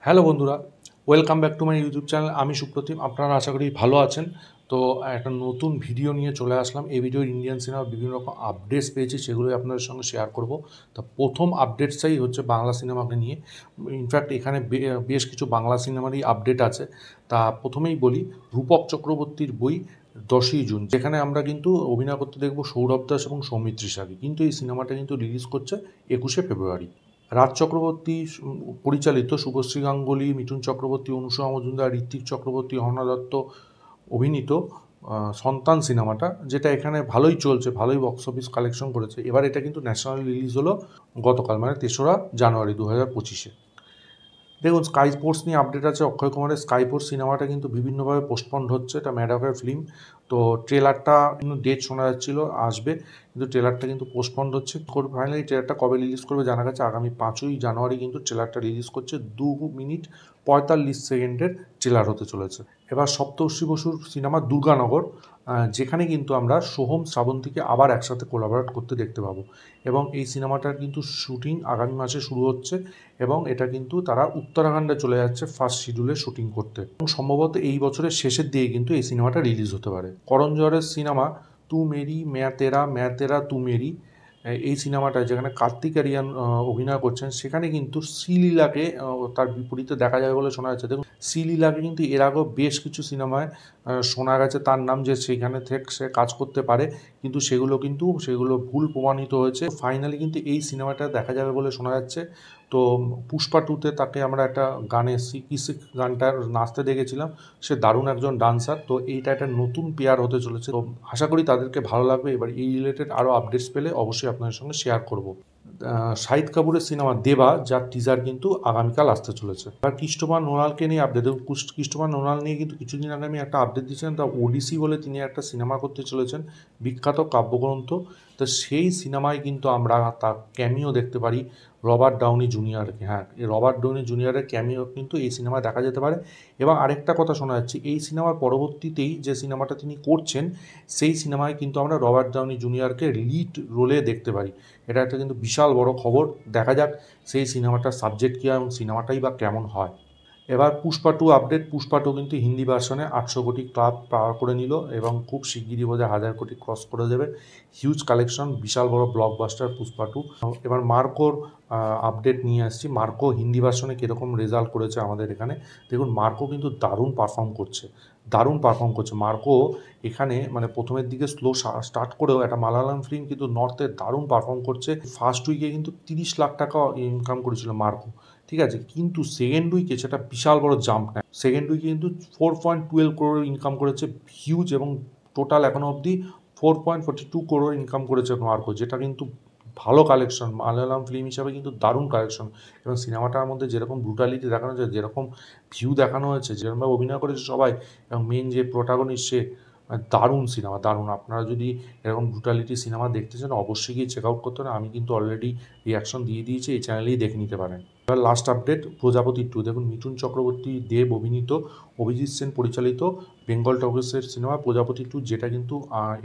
Hello বন্ধুরা, welcome back to my YouTube channel. আমি সুপ্রতিম। আপনারা আশা করি ভালো আছেন। তো একটা নতুন ভিডিও নিয়ে চলে আসলাম। এই ভিডিও ইন্ডিয়ান সিনেমা বিভিন্ন রকম আপডেটস পেয়েছি, সেগুলোই আপনাদের সঙ্গে শেয়ার করব। তো প্রথম আপডেটসটাই হচ্ছে বাংলা সিনেমাকে নিয়ে। ইনফ্যাক্ট এখানে বেশ কিছু বাংলা সিনেমারই আপডেট আছে। তা প্রথমেই বলি, রূপক চক্রবর্তীর বই 10ই জুন, যেখানে আমরা কিন্তু অভিনয় করতে দেখব সৌরভ দাস এবং সৌমিত্রী শাড়ি। কিন্তু এই সিনেমাটা কিন্তু রিলিজ করছে 21শে ফেব্রুয়ারি। রাজ চক্রবর্তী পরিচালিত, শুভশ্রী গাঙ্গুলি, মিঠুন চক্রবর্তী, অনুষা মজুমদার, ঋত্বিক চক্রবর্তী, অহনা দত্ত অভিনীত সন্তান সিনেমাটা, যেটা এখানে ভালোই চলছে, ভালোই বক্স অফিস কালেকশন করেছে। এবার এটা কিন্তু ন্যাশনাল রিলিজ হলো গতকাল, মানে 3রা জানুয়ারি 2025-এ। দেখুন, স্কাই স্পোর্টস নিয়ে আপডেট আছে। অক্ষয় কুমারের স্কাই স্পোর্টস সিনেমাটা কিন্তু বিভিন্নভাবে পোস্টপন্ড হচ্ছে। এটা ম্যাডাকের ফিল্ম। তো ট্রেলারটা কিন্তু ডেট শোনা যাচ্ছিল আসবে, কিন্তু ট্রেলারটা কিন্তু পোস্টপন্ড হচ্ছে। ফাইনালি ট্রেলারটা কবে রিলিজ করবে জানা গেছে, আগামী 5ই জানুয়ারি কিন্তু ট্রেলারটা রিলিজ করছে। 2 মিনিট 45 সেকেন্ডের ট্রেলার হতে চলেছে। এবার সপ্তর্ষি বসুর সিনেমা দুর্গানগর, যেখানে কিন্তু আমরা সোহম শ্রাবন্তীকে আবার একসাথে কোলাবরেট করতে দেখতে পাবো। এবং এই সিনেমাটার কিন্তু শুটিং আগামী মাসে শুরু হচ্ছে, এবং এটা কিন্তু তারা উত্তরাখণ্ডে চলে যাচ্ছে ফার্স্ট শিডিউলে শুটিং করতে। এবং সম্ভবত এই বছরের শেষের দিকে কিন্তু এই সিনেমাটা রিলিজ হতে পারে। করণ জোহরের সিনেমা তু মেরি ম্যায় তেরা তু মেরি, এই সিনেমাটায় যেখানে কার্তিক আরিয়ান অভিনয় করছেন, সেখানে কিন্তু শ্রীলীলাকে তার বিপরীতে দেখা যাবে বলে শোনা যাচ্ছে। দেখুন, শ্রীলীলাকে কিন্তু এর আগেও বেশ কিছু সিনেমায় শোনা গেছে তার নাম, যে সেইখানে থেকে সে কাজ করতে পারে, কিন্তু সেগুলো ভুল প্রমাণিত হয়েছে। ফাইনালি কিন্তু এই সিনেমাটা দেখা যাবে বলে শোনা যাচ্ছে। তো পুষ্পা 2-তে তাকে আমরা একটা গানে সিক গানটার নাচতে দেখেছিলাম। সে দারুণ একজন ডান্সার। তো এইটা একটা নতুন পেয়ার হতে চলেছে। তো আশা করি তাদেরকে ভালো লাগবে। এবার এই রিলেটেড আরও আপডেটস পেলে অবশ্যই আপনাদের সঙ্গে শেয়ার করব। শাহিদ কাপুরের সিনেমা দেবা, যার টিজার কিন্তু আগামীকাল আসতে চলেছে। এবার ক্রিস্টোফার নোলানকে নিয়ে আপডেট। দেখুন, ক্রিস্টোফার নোলান নিয়ে কিন্তু কিছুদিন আগে আমি একটা আপডেট দিয়েছিলাম। তা ওডিসি বলে তিনি একটা সিনেমা করতে চলেছেন, বিখ্যাত কাব্যগ্রন্থ। তো সেই সিনেমায় কিন্তু আমরা তার ক্যামিও দেখতে পারি রবার্ট ডাউনি জুনিয়রকে। হ্যাঁ, এই রবার্ট ডাউনি জুনিয়রের ক্যামিও কিন্তু এই সিনেমায় দেখা যেতে পারে। এবং আরেকটা কথা শোনা যাচ্ছে, এই সিনেমার পরবর্তীতেই যে সিনেমাটা তিনি করছেন, সেই সিনেমায় কিন্তু আমরা রবার্ট ডাউনি জুনিয়রকে লিড রোলে দেখতে পারি। এটা একটা কিন্তু বিশাল বড় খবর। দেখা যাক সেই সিনেমাটার সাবজেক্ট কী হয় এবং সিনেমাটাই বা কেমন হয়। এবার পুষ্পা 2 আপডেট। পুষ্পা 2 কিন্তু হিন্দি ভার্সনে 800 কোটি ক্লাব পার করে নিল, এবং খুব শিগগিরই বোধহয় 1000 কোটি ক্রস করে দেবে। হিউজ কালেকশন, বিশাল বড় ব্লকবাস্টার পুষ্পা 2। এবার মার্কোর আপডেট নিয়ে আসছি। মার্কো হিন্দি ভার্সনে কীরকম রেজাল্ট করেছে আমাদের এখানে। দেখুন, মার্কো কিন্তু দারুণ পারফর্ম করছে মার্কো। এখানে মানে প্রথমের দিকে স্লো স্টার্ট করেও একটা মালায়ালাম ফিল্ম কিন্তু নর্থে দারুণ পারফর্ম করছে। ফার্স্ট উইকে কিন্তু 30 লাখ টাকা ইনকাম করেছিল মার্কো, ঠিক আছে। কিন্তু সেকেন্ড উইকে সেটা বিশাল বড় জাম্প নেয়। সেকেন্ড উইকে কিন্তু 4.12 করোড় ইনকাম করেছে, হিউজ। এবং টোটাল এখনও অবধি 4.42 করোড় ইনকাম করেছে মার্কো, যেটা কিন্তু ভালো কালেকশন। মালায়ালাম ফিল্ম হিসাবে কিন্তু দারুণ কালেকশন। এবং সিনেমাটার মধ্যে যেরকম ব্রুটালিটি দেখানো হয়েছে, যেরকম ভিউ দেখানো হয়েছে, যেরকমভাবে অভিনয় করেছে সবাই, এবং মেন যে প্রোটাগনিস্ট সে, দারুণ সিনেমা, দারুণ। আপনারা যদি এরকম ব্রুটালিটি সিনেমা দেখতে চান, অবশ্যই গিয়ে চেক আউট করতে হবে। আমি কিন্তু অলরেডি রিয়াকশন দিয়ে দিয়েছি, এই চ্যানেলেই দেখে নিতে পারেন। এবার লাস্ট আপডেট, প্রজাপতি 2। দেখুন, মিঠুন চক্রবর্তী দেব অভিনীত, অভিজিৎ সেন পরিচালিত বেঙ্গল টকিজের সিনেমা প্রজাপতি 2, যেটা কিন্তু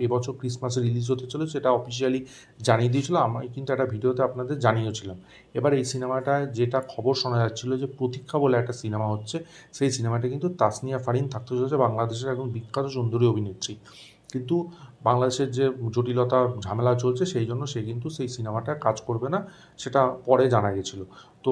এবছর ক্রিসমাসে রিলিজ হতে চলেছে, সেটা অফিসিয়ালি জানিয়ে দিয়েছিল। আমি কিন্তু একটা ভিডিওতে আপনাদের জানিয়েছিলাম। এবার এই সিনেমাটা যেটা খবর শোনা যাচ্ছিল, যে প্রতীক্ষা বলে একটা সিনেমা হচ্ছে, সেই সিনেমাটা কিন্তু তাসনিয়া ফারিন থাকতে চলেছে, বাংলাদেশের একজন বিখ্যাত সুন্দরী অভিনেত্রী। কিন্তু বাংলাদেশের যে জটিলতা ঝামেলা চলছে, সেই জন্য সে কিন্তু সেই সিনেমাটা কাজ করবে না, সেটা পরে জানা গেছিলো। তো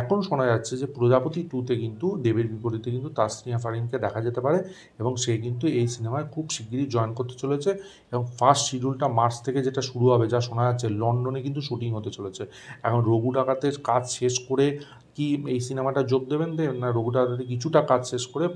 এখন শোনা যাচ্ছে যে প্রজাপতি 2-তে কিন্তু দেবের বিপরীতে কিন্তু তাসনিয়া ফারিনকে দেখা যেতে পারে, এবং সে কিন্তু এই সিনেমায় খুব শিগগিরই জয়েন করতে চলেছে। এবং ফার্স্ট শিডিউলটা মার্চ থেকে যেটা শুরু হবে, যা শোনা যাচ্ছে লন্ডনে কিন্তু শুটিং হতে চলেছে। এখন রঘু ডাকাতের কাজ শেষ করে কি এই সিনেমাটা যোগ দেবেন, না রঘু ডাকাতের কিছুটা কাজ শেষ করে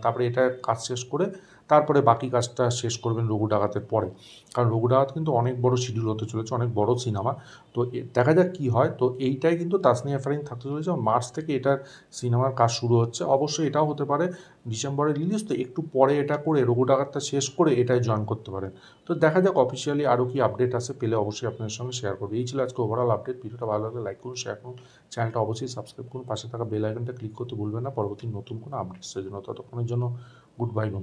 তারপরে এটা কাজ শেষ করে তারপরে বাকি কাজটা শেষ করবেন রঘু ডাকাতের পরে। কারণ রঘু ডাকাত কিন্তু অনেক বড় শিডিউল হতে চলেছে, অনেক বড় সিনেমা। তো দেখা যাক কী হয়। তো এইটাই কিন্তু তাসনিয়া ফারিন থাকতে চলেছে, মার্চ থেকে এটার সিনেমার কাজ শুরু হচ্ছে। অবশ্যই এটাও হতে পারে ডিসেম্বরে রিলিজ, তো একটু পরে এটা করে রঘু ডাকাতটা শেষ করে এটাই জয়েন করতে পারেন। তো দেখা যাক অফিসিয়ালি আরও কি আপডেট আসে, পেলে অবশ্যই আপনাদের সঙ্গে শেয়ার করবো। এই ছিল আজকে ওভারঅল আপডেট। ভিডিওটা ভালো লাগলে লাইক করুন, শেয়ার করুন, চ্যানেলটা অবশ্যই সাবস্ক্রাইব করুন, পাশে থাকা বেল আইকনটা ক্লিক করতে ভুলবেন না পরবর্তী নতুন কোনো আপডেটসের জন্য। ততক্ষণের জন্য গুড বাই।